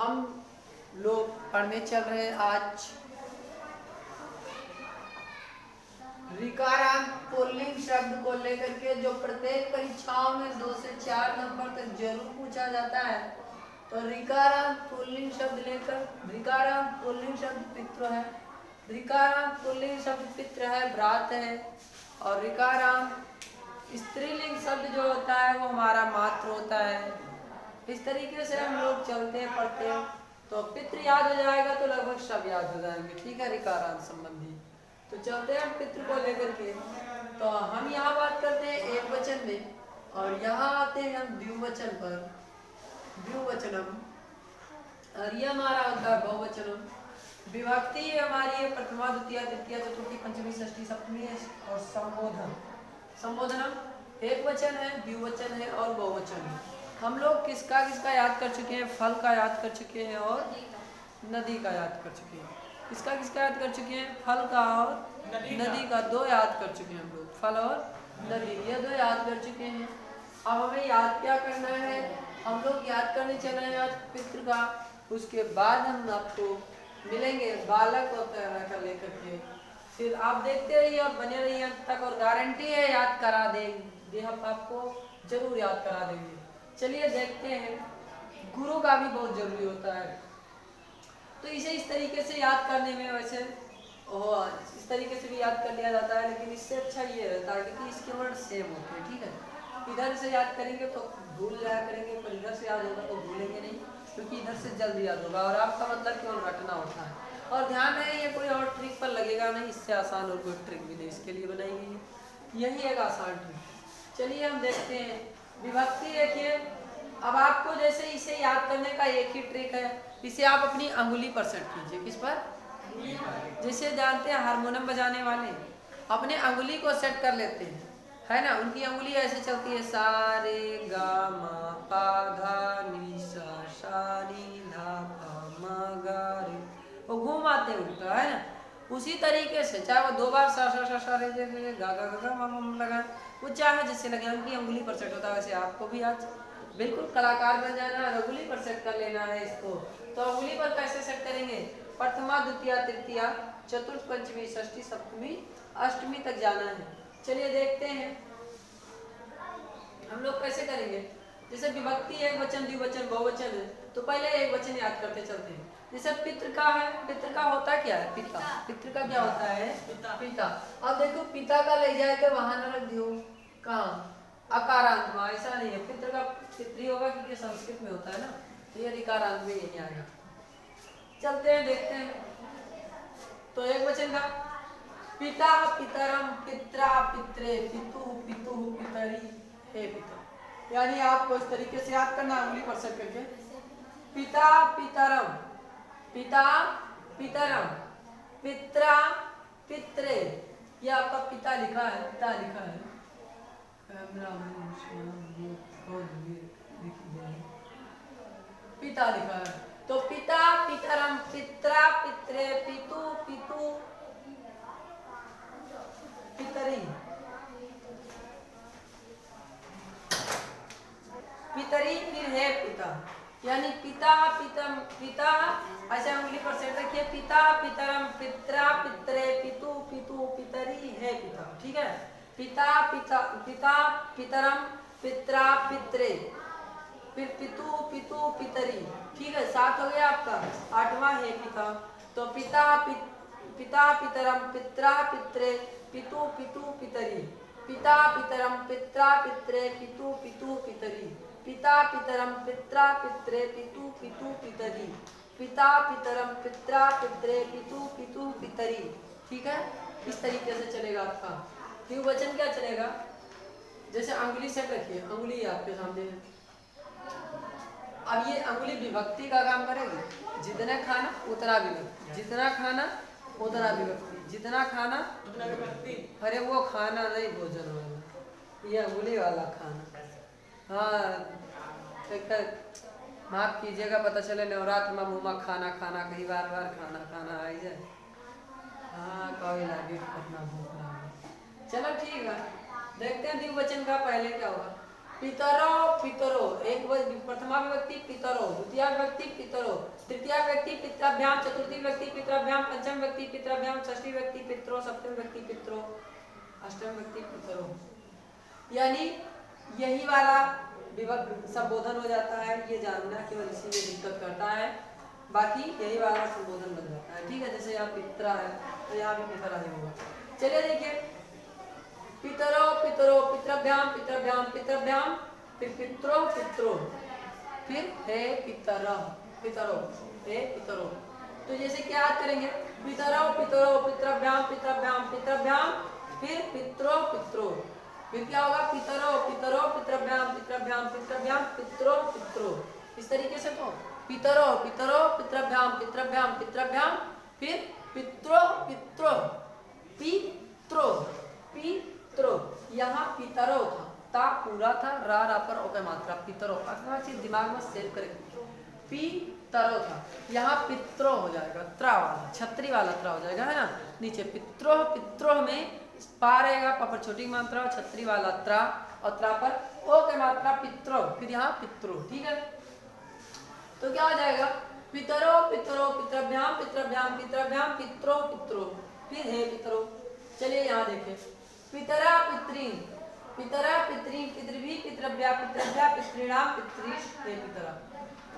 हम लोग पढ़ने चल रहे हैं आज ऋकारांत पुल्लिंग शब्द को लेकर के, जो प्रत्येक परीक्षाओं में 2 से 4 नंबर तक जरूर पूछा जाता है। तो ऋकारांत पुल्लिंग शब्द लेकर, ऋकारांत पुल्लिंग शब्द पितृ है, ऋकारांत पुल्लिंग शब्द पितृ है, भ्रात है, और ऋकारांत स्त्रीलिंग शब्द जो होता है वो हमारा मातृ होता है। इस तरीके से हम लोग चलते पढ़ते हैं, तो पितृ याद हो जाएगा तो लगभग सब याद हो जाएंगे। ठीक है, ऋकारांत संबंधी। तो चलते हैं पितृ को लेकर के। तो हम यहाँ बात करते हैं एक वचन में, और यहाँ आते हैं हम द्विवचन पर, द्विवचनम, और ये हमारा होता है बहुवचनम। विभक्ति हमारी है प्रथमा द्वितीय तृतीय चतुर्थी पंचमी षष्ठी सप्तमी है, और संबोधन, संबोधनम एक वचन है, द्विवचन है और बहुवचन है। हम लोग किसका किसका याद कर चुके हैं? फल का याद कर चुके हैं और नदी का याद कर चुके हैं। किसका किसका याद कर चुके हैं? फल का और नदी का, 2 याद कर चुके हैं हम लोग, फल और नदी, ये 2 याद कर चुके हैं। अब हमें याद क्या करना है? हम लोग याद करने चले हैं आज पितृ का, उसके बाद हम आपको मिलेंगे बालक और प्रेरणा का लेकर के। फिर आप देखते रहिए और बने रहिए अंत तक, और गारंटी है याद करा देंगे, हम आपको जरूर याद करा देंगे। चलिए देखते हैं, गुरु का भी बहुत जरूरी होता है, तो इसे इस तरीके से याद करने में, वैसे इस तरीके से भी याद कर लिया जाता है, लेकिन इससे अच्छा ये रहता है क्योंकि इसके वर्ड सेम होते हैं। ठीक है, इधर से याद करेंगे तो भूल जाया करेंगे, पर इधर से याद होगा तो भूलेंगे नहीं, क्योंकि इधर से जल्दी याद होगा, और आपका मतलब केवल रटना होता है। और ध्यान रहे, ये कोई और ट्रिक पर लगेगा नहीं, इससे आसान और कोई ट्रिक भी नहीं इसके लिए बनाई गई है, यही एक आसान ट्रिक। चलिए हम देखते हैं विभक्ति। देखिए, अब आपको जैसे इसे याद करने का एक ही ट्रिक है, इसे आप अपनी अंगुली पर सेट कीजिए। किस पर? जैसे जानते हैं हारमोनियम बजाने वाले अपने अंगुली को सेट कर लेते हैं, है ना, उनकी अंगुली ऐसे चलती है, सा रे गा मा पा धा नी सा सा नी धा पा मा गा रे, वो घूम आते हैं उनका, है ना। उसी तरीके से चाहे वो 2 बार सा सा सा सा रे रे गा गा गा मा मा लगा, वो चाहे जिससे लगे, उनकी अंगुली पर सेट होता है। वैसे आपको भी आज बिल्कुल कलाकार बन जाना है, अंगुली पर सेट कर लेना है इसको। तो अंगुली पर कैसे सेट करेंगे? प्रथमा द्वितीय तृतीय चतुर्थ पंचमी षष्ठी सप्तमी अष्टमी तक जाना है। चलिए देखते हैं हम लोग कैसे करेंगे। जैसे विभक्ति एक वचन, द्विवचन, बहुवचन है, तो पहले एक वचन याद करते चलते हैं। जैसे पितृ का है, पितृ का होता क्या है? पिता। पितृ का क्या होता है? पिता। अब देखो, पिता का ले जाके वहां न रख दियो, कहाँ? अकारांत में, ऐसा नहीं है। पितृ का पितृ होगा क्योंकि संस्कृत में होता है ना, तो ये ऋकारांत में यही आएगा। चलते हैं देखते हैं। तो एक वचन का पिता पितरम पित्रा पित्रे पितु पितु पितरी हे पिता, यानी आपको इस तरीके से याद करना, उंगली पर सेट करके, पिता पितरम, पिता पितरम, पित्रा पित्रे, ये आपका पिता लिखा है, पिता लिखा है, पिता लिखा है। तो पिता पितरम पित्रा पित्रे पितु पितु पितरी, पितरी फिर है पिता, यानी पिता पितम पिता, ऐसे उंगली पर सेट रखिए, पिता पितरम पित्रा पित्रे पितु पितु पितरी है पिता। ठीक है, पिता पिता पिता पितरम पित्रा पित्रे, फिर पितु पितु पितरी। ठीक है, 7 हो गया आपका, 8वां है पिता। तो पिता पिता पितरम पित्रा पित्रे पितु पितु पितरी, पिता पितरम पित्रा पित्रे पितु पितु पितरी, पिता पितरम पित्रा पित्रे पितु पितु पितरी, पिता पितरम पित्रा पित्रे पितु पितु पितरी। ठीक है, इस तरीके से चलेगा आपका। द्विवचन क्या चलेगा? जैसे अंगुली सेट रखिए, अंगुली आपके सामने है, अब ये अंगुली विभक्ति का काम करेगी, जितना खाना उतना विभक्ति, जितना खाना उतना विभक्ति, जितना खाना उतना विभक्ति। अरे वो खाना नहीं, भोजन वाला, ये अंगुली वाला खाना। हाँ, माफ कीजिएगा, पता चले नवरात्र में मुँह में खाना खाना, कहीं बार बार खाना खाना आ जाए। हाँ, कोई लगे अपना भूख लगे। चलो ठीक है, देखते हैं द्विवचन का पहले क्या होगा। पितरो पितरो, एक प्रथमा विभक्ति पितरो, द्वितीय विभक्ति पितरो, तृतीय विभक्ति पितराभ्याम, चतुर्थी विभक्ति पितराभ्याम, पंचम विभक्ति पितराभ्याम, षष्ठी विभक्ति पितरो, सप्तमी विभक्ति पितरो, अष्टम विभक्ति पितरो। यानी यही वाला विभक्ति संबोधन हो जाता है, ये जानना केवल इसी में दिक्कत करता है, बाकी यही वाला संबोधन बन जाता है। ठीक है, जैसे यहाँ पितरा है तो यहाँ भी पितरा ही होगा। चलिए देखिए, पितरो पितरो, पितराभ्याम पितराभ्याम पितराभ्याम, फिर पितरो पितरो, फिर हे पितरः पितरो, हे पितरो। तो जैसे क्या याद करेंगे, पितरो पितरो, पितराभ्याम पितराभ्याम पितराभ्याम, फिर पितरो पितरो, फिर क्या होगा, पितरो पितरो, पितराभ्याम पितराभ्याम पितराभ्याम, पितरो पितरो। इस तरीके से तो पितरो पितरो, पितराभ्याम पितराभ्याम पितराभ्याम, फिर पितरो पितरो, पितरो पितरो। यहाँ पितरो था, ता पूरा था, रा पर ओके मात्रा, पितरो। अपना चीज दिमाग में सेव करेंगे, पितरो था, यहाँ पित्रो हो जाएगा, त्रा वाला, छतरी वाला त्रा हो जाएगा, है ना। नीचे पित्रो, पित्रो में पा रहेगा, पा पर छोटी मात्रा, छतरी वाला त्रा, और त्रा पर ओ के मात्रा पित्रो, फिर यहाँ पित्रो। ठीक है, तो क्या हो जाएगा, पितरो पितरो, पितराभ्याम पितराभ्याम पितराभ्याम, पितरो पितरो, फिर हे पितरो। चलिए यहाँ देखिए, पितरा पितरीन, पितरा पितरीन, पितृभी पितृभ्या पितृभ्या, पितॄणाम पितरीश, हे पितरा।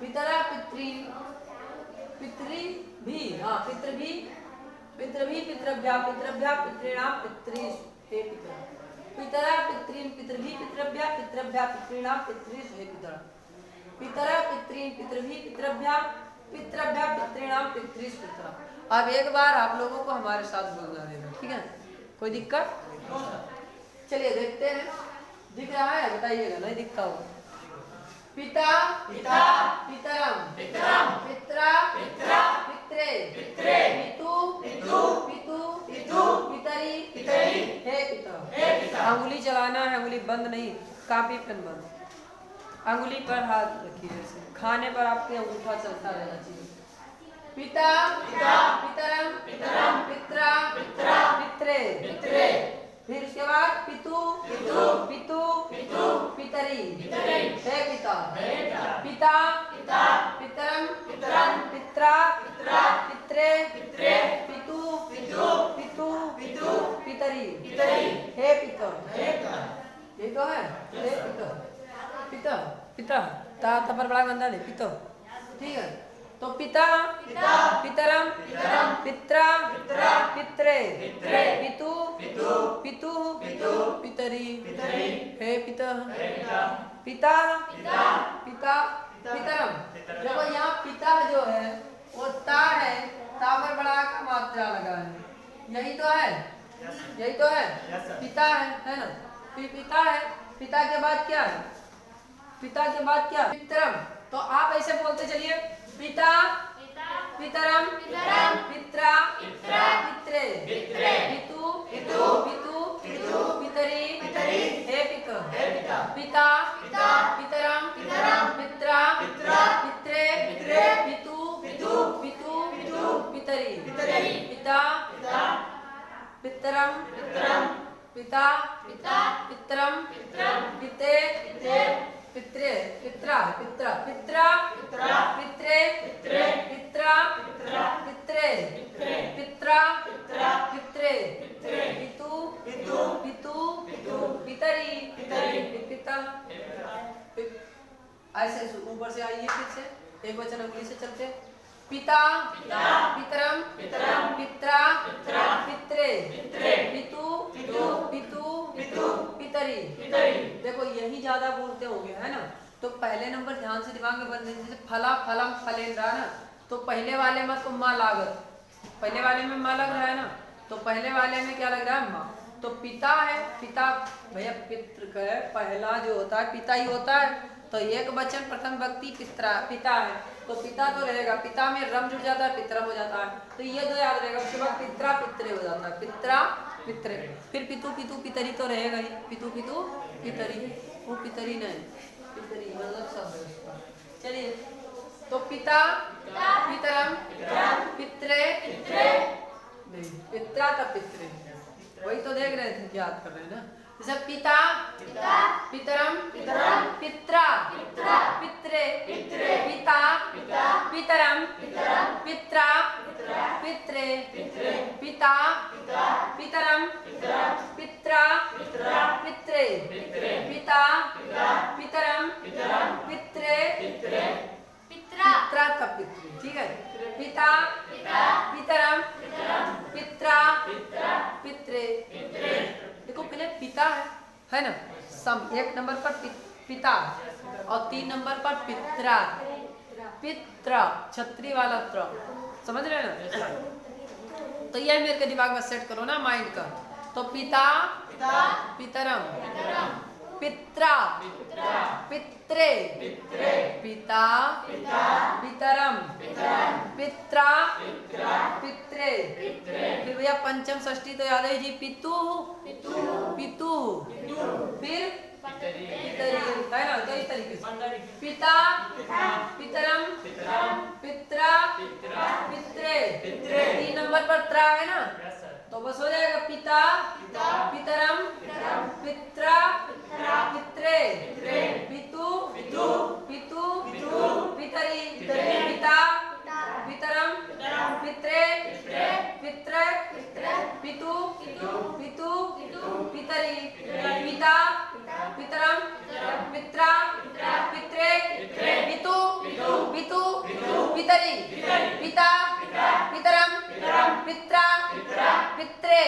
पितरा पितरीन, पितृभी, हाँ पितृभी, पितृभी पितृभ्या पितृभ्या, पितॄणाम पितरीश, हे पितरा। पितरा पितरीन, पितृभी पितृभ्या पितृभ्या, पितॄणाम पितरीश, हे पितरा। पितरा पितरीन, पितृभी पितृभ्या पितृभ्या, पितॄणाम पितरीश, पितरा। अब एक बार आप लोगों को हमारे साथ बोलना देना, ठीक है, कोई दिक्कत? चलिए देखते हैं, दिख रहा है, बताइएगा, नहीं दिखता होगा। पिता पिता, पितरम पितरम, पित्रा पित्रा, पित्रे पित्रे, पितु पितु पितु पितु, पितरी पितरी, हे पिता हे पिता। अंगुली चलाना है, अंगुली बंद नहीं, कापी पेन बंद, अंगुली पर हाथ रखिए, जैसे खाने पर आपके अंगूठा चलता रहना चाहिए। पिता पिता, पितरम पितरम, पित्रा पित्रा, पित्रे पित्रे, फिर उसके बाद पितु पितु पितु पितु, पितरी पितरी, हे पिता हे पिता, पिता पितरम पितरम, पित्रा पित्रा, पित्रे पित्रे, पितु पितु पितु पितु, पितरी पितरी, हे पिता हे पिता। ये तो है, हे पिता पिता पिता, ता पर बड़ा गंदा नहीं, पिता। ठीक है, तो पिता पिता, पितरम पितरम, पित्रा पित्रा, पित्रे पित्रे, पितु पितु पितु पितु, पितरी पितरी, हे पिता हे पिता, पिता पिता, पितरम। देखो यहाँ पिता जो है वो ता है, ता पर बड़ा का मात्रा लगा है, यही तो है, यही तो है, पिता है ना। पिता है, पिता के बाद क्या है, पिता के बाद क्या, पितरम। तो आप ऐसे बोलते चलिए, पिता पितरम पितरम, पित्रा पित्रा, पित्रे पित्रे, पितु पितु पितु पितु, पितरी पितरी, हे पिता हे पिता। पिता पिता, पितरम पितरम, पित्रा पित्रा, पित्रे पित्रे, पितु पितु पितु पितु, पितरी पितरी, पिता पिता, पितरम पितरम, पिता पिता, पितरम पितरम, पिते पिते, पित्रे पित्रा पित्रा, पित्रा पित्रा, पित्रे पित्रे, पित्रा पित्रा, पित्रे पित्रे, पित्रा पित्रा, पित्रे पित्रे, पितु पितु पितु पितु, पितरी पितरी, पिता। ऐसे ऊपर से आइए, फिर से एक वचन अंगुली से चलते, पिता पिता, पितरम पितरम, पित्रा पित्रा, पित्रे पित्रे, पितु पितु पितु पितु, पितरी पितरी। देखो यही ज्यादा बोलते होंगे, है ना। तो पहले नंबर ध्यान से दिमाग में बन, जैसे फला फलम फलेंद्रा ना, तो पहले वाले में तो माँ लागत, पहले वाले में माँ लग रहा है ना, तो पहले वाले में क्या लग रहा है, माँ। तो पिता है, पिता भैया पितृ का है, पहला जो होता है पिता ही होता है, तो एक वचन प्रथम व्यक्ति पित्रा पिता है, तो पिता तो रहेगा, पिता में रम जुड़ जाता है, पितरम हो जाता है, तो ये दो याद रहेगा। उसके बाद पित्रा पित्रे हो जाता है, पित्रा पित्रे, फिर पितु पितु पितरी तो रहेगा ही, पितु पितु पितरी, वो पितरी नहीं, पितरी मतलब शब्द है उसका। चलिए, तो पिता पितरम पित्रे पित्रे, नहीं पित्रा तब पित्रे, वही तो देख रहे थे, याद कर रहे हैं ना। जैसे पिता, पितरम, पित्रा, पित्रे, पिता, पितरम, पित्रा, पित्रे, पिता, पितरम, पित्रा, पित्रे, पिता, पितरम, पित्रे, पित्रा का पितृ, ठीक है। पिता, पितरम, पित्रा, पित्रे। देखो पहले पिता है ना, सम 1 नंबर पर पिता और 3 नंबर पर पित्रा, पित्रा छत्री वाला त्र, समझ रहे हैं ना। तो ये मेरे के दिमाग में सेट करो ना माइंड का। तो पिता, पितरम, पित्रा, पित्रे, पिता, पितरम, पित्रा, पित्रे। फिर भैया पंचम षष्ठी तो याद है जी, पितु, पितु, फिर पितरी, है ना। तो इस तरीके से पिता, पितरम, पित्रा, पित्रे। 3 नंबर पर त्रा है ना, तो बस हो जाएगा पिता, पितरम, पित्रा, पित्रे, पितु, पितु, पितरी, पिता, पितरम, पित्रे, पित्र, पितु, पितु, पितरी, पिता, पितरम, पित्रा, पित्रे, पितु, पितु, पितरी, पिता, पितरम, पित्रा, पित्रे,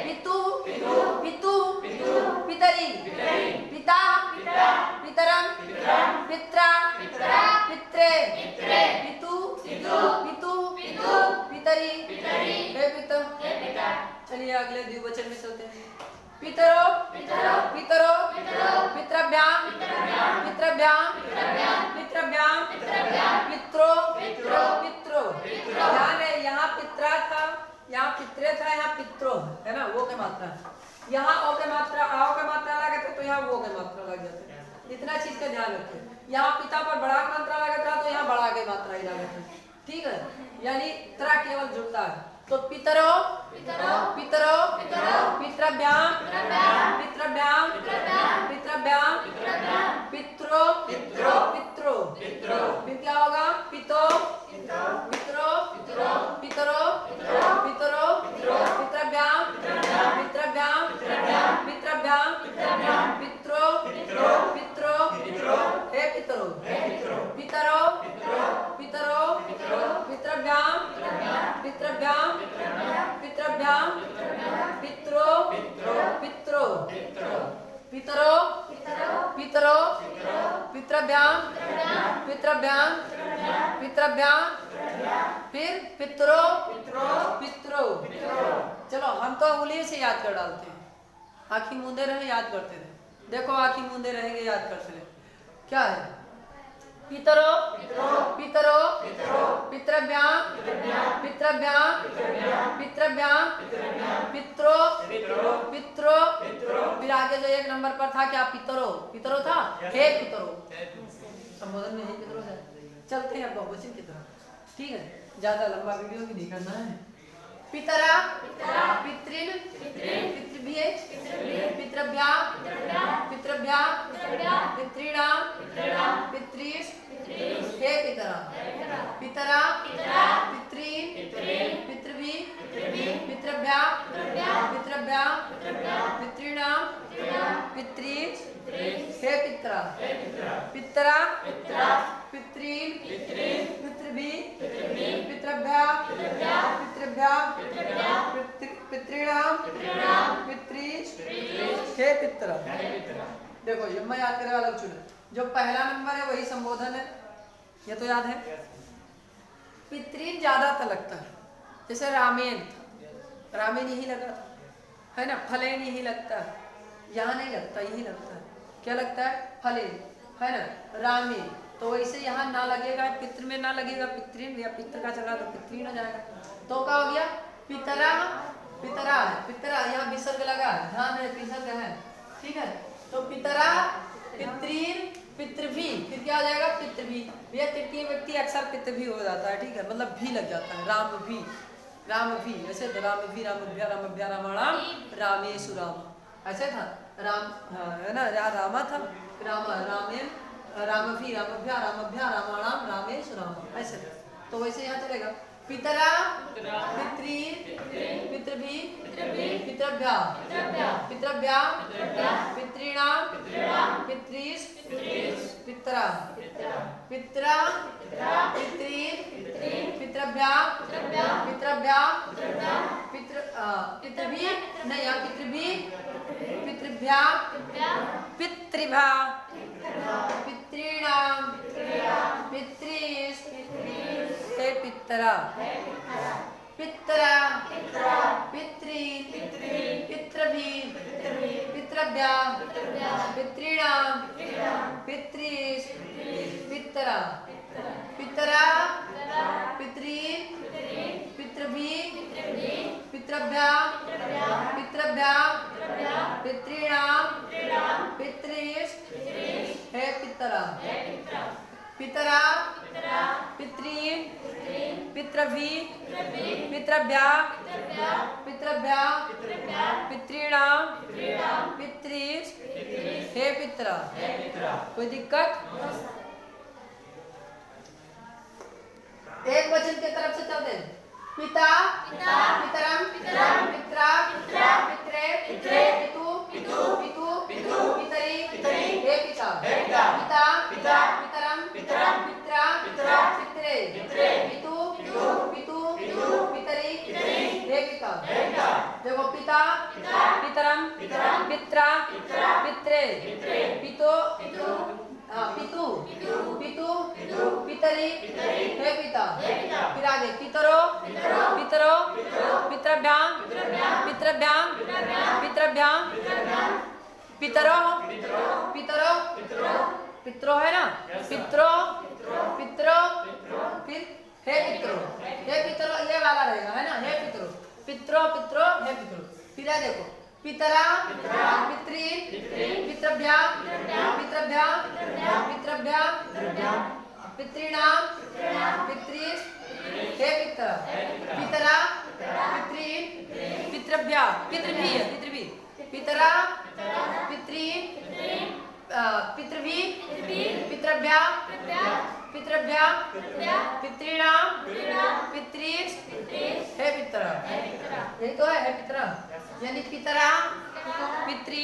पितु, पितु, पितरी, पिता, पितरम, पित्रा, पित्रे, पितु, पितु, पितरी, हे पिता। चलिए अगले द्विवचन में चलते हैं। पितरो, पितरो, पितृभ्याम, पितृभ्याम, पितृभ्याम, पित्रो, पित्रो। ध्यान है, यहाँ पित्रा था, यहाँ पित्रे था, यहाँ पित्रो है ना, वो के मात्रा। यहाँ ओ के मात्रा, आओ के मात्रा लगे थे तो यहाँ वो के मात्रा लग जाते। इतना चीज का ध्यान रखें। यहाँ पिता पर बड़ा मात्रा लगा था तो यहाँ बड़ा के मात्रा ही लगा था, ठीक है। यानी त्रा केवल जुड़ता है। तो पितरो, पितरो, पितृभ्याम, पितृभ्याम, पितृभ्याम, पित्रो, पित्रो। फिर क्या होगा, पितो, पितरो, पितरो, पितरो, पितृभ्याम, पितृभ्याम, पितृभ्याम, पित्रो, पित्रो, हे पितरो, पितरो, पितरो, पितृभ्याम, पितृभ्याम, पितृभ्याम, पित्रो, पित्रो, पितरो, पितरो, पितृभ्याम, पितृभ्याम, पितृभ्याम, फिर पितरो, पित्रो। चलो हम तो उंगली से याद कर डालते हैं, आँखी मूंदे रहे याद करते रहे। देखो आँखी मूंदे रहेंगे याद करते रहे। क्या है, पितरो, पितरो, पितृभ्याम, पितृभ्याम, पितृभ्याम, पित्रो, पित्रो। फिर आगे जो 1 नंबर पर था क्या, पितरो, पितरो था, हे पितरो। संबोधन में हे पितरो है। चलते हैं अब बहुवचन की तरफ, ठीक है, ज्यादा लंबा वीडियो भी नहीं करना है। पितरा, पितृन, पितृभ्ये, पितृभ्याम, पितृभ्याम, पितॄणाम, पितॄष, हे पितरा, पितरा, पितॄन, पितृभि, पितृभ्याम, पितृभ्याम, पितॄणाम, पितॄष, हे पितरा, पितरा, पितॄन, पितृभि, पितृभ्याम, पितृभ्याम, पितॄणाम, पितॄष, हे पितरा। देखो ये मैं याद करने वाला चुने, जो पहला नंबर है वही संबोधन है, ये तो याद है। पितृन ज्यादा था लगता है, जैसे रामेन था, रामेन यही लगा था, है ना। फलेन यही लगता है, यहाँ नहीं लगता, यही लगता है। क्या लगता है, फलेन, है ना। रामेन तो वैसे यहाँ ना लगेगा, पितृ में ना लगेगा, पितृन या पितृ का चला तो पितृन हो जाएगा। तो क्या हो गया, पितरा, पितरा है, पितरा यहाँ विसर्ग लगा है, ध्यान रहे विसर्ग है, ठीक है। तो पितरा, पितृन, पितृभि, फिर क्या हो जाएगा, पितृभि। भैया तृतीय व्यक्ति अक्सर पितृभि हो जाता है, ठीक है, मतलब भी लग जाता है। राम भी, राम भी, ऐसे राम भी, रामभ्या, रामभ्या, रामाणाम, रामेशु राम, ऐसे था। राम, है ना, रामा था, रामेण रामभ्या रामाणाम रामेश राम, ऐसे। तो वैसे यहाँ चलेगा पितरा पितृ पितृभि पितृभ्या पितृभ्या पितॄणाम पितॄष पितरा पितरा पितृ पितृभ्या पितृभ्या पितृभि नहीं, यहाँ पितृभि पितृभ्या पितृभ्या पितॄणाम पितॄष पितरा पितरा पितृ पितृभि पितृभ्या पितॄणाम पितॄष पितरा पितरा पितृ पितृभि पितृभ्या पितृभ्या पितॄणाम पितॄष है पितरा पितरा पितृ पितृभि पितृभ्या पितृभ्या पितॄणाम पितॄष है पितरा। कोई दिक्कत? एक वचन की तरफ से चलते हैं। पिता पितरम पित्रा पित्रे पितु पितरी हे पिता पिता पितरम पित्रा पित्रे पितु पितरी हे पिता। देखो पिता पितरम पित्रा पित्रे पितु पितरी हे पिता। फिर आगे पितरो पितृभ्याम पितरो पितरो है ना, पितरो फिर हे पितरो ये वाला रहेगा, है ना, हे पितरो हे पितरो। फिर देखो पितरा पितृ पितृभ्या पितॄणाम पितॄष हे पितरा पितरा पितृ पितृभ्या पितृभि पितरा पितृ पितृभि पितृभ्या पितॄणाम पितॄष हे पितरा। यही तो है पितरा, यानी पितरा पितृ,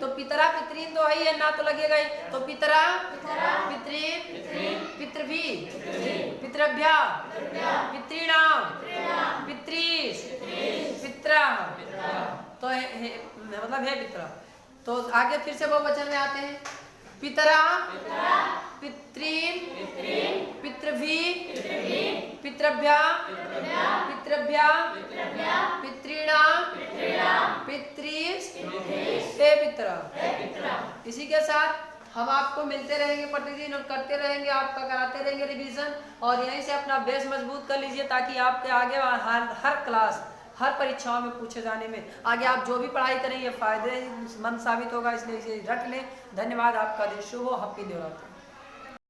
तो पितरा पितृ तो है ही, ना तो लगेगा ही, तो पितरा पितृ पितृभि पितृभ्या पितॄणाम पितॄष पितरा, तो मतलब है पितरा। तो आगे फिर से वो वचन में आते हैं। पितरा पितृ पितृभि पितृभ्या पितॄणाम पितॄष हे पितरा। इसी के साथ हम आपको मिलते रहेंगे प्रतिदिन और करते रहेंगे, आपका कराते रहेंगे रिवीजन, और यहीं से अपना बेस मजबूत कर लीजिए ताकि आपके आगे हर क्लास हर परीक्षाओं में पूछे जाने में आगे आप जो भी पढ़ाई करें ये फायदेमंद साबित होगा, इसलिए इसे रख लें। धन्यवाद, आपका दिन शुभ हो। हैप्पी नवरात्र।